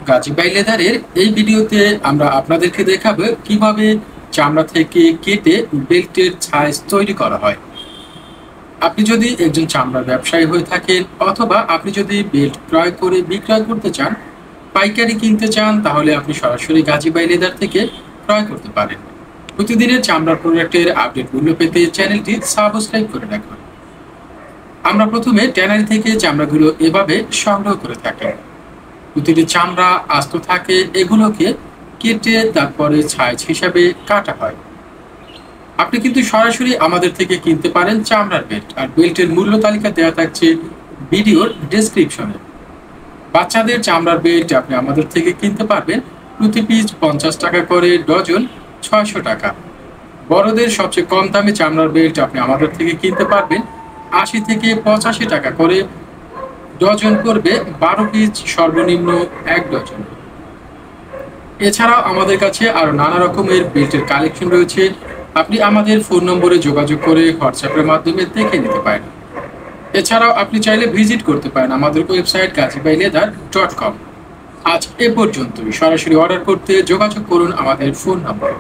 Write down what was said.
Gazi by লেদারের এই ভিডিওতে আমরা আপনাদেরকে দেখাবো কিভাবে চামড়া থেকে কেটে বেল্টের সাইজ তৈরি করা হয়। আপনি যদি একজন চামড়ার ব্যবসায়ী হয়ে থাকেন অথবা আপনি যদি বেল্ট ক্রয় করে বিক্রয় করতে চান, পাইকারি কিনতে চান, তাহলে আপনি সরাসরি গাজী বাই লেদার থেকে ক্রয় করতে পারেন। প্রতিদিনের চামড়ার প্রোডাক্টের আপডেট মূল্য পেতে চ্যানেলটি সাবস্ক্রাইব করে রাখুন। আমরা প্রথমে ট্যানারি থেকে চামড়াগুলো এভাবে সংগ্রহ করে থাকি। প্রতিটি চামড়া আস্ত থাকে, এগুলোকে কেটে তারপরে সাইজ হিসাবে কাটা হয়। আপনি কিন্তু সরাসরি আমাদের থেকে কিনতে পারেন চামড়ার বেল্ট, আর বেল্টের মূল্য তালিকা দেওয়া থাকছে ভিডিওর ডেসক্রিপশনে। বাচ্চাদের চামড়ার বেল্ট আপনি আমাদের থেকে কিনতে পারবেন প্রতি পিস 50 টাকা করে, ডজন 600 টাকা। বড়দের সবচেয়ে কম দামে চামড়ার বেল্ট আপনি আমাদের থেকে কিনতে পারবেন 80 থেকে 85 টাকা করে, ডজন পড়বে 12 পিস, সর্বনিম্ন 1 ডজন। এছাড়াও আমাদের কাছে আরো নানা রকমের বেল্টের কালেকশন রয়েছে। আপনি আমাদের ফোন নম্বরে যোগাযোগ করে হোয়াটসঅ্যাপের মাধ্যমে দেখে নিতে পারেন। এছাড়াও আপনি চাইলে ভিজিট করতে পারেন আমাদের ওয়েবসাইট gazibayleather.com। আজ এ পর্যন্তই। সরাসরি অর্ডার করতে যোগাযোগ করুন আমাদের ফোন নম্বরে।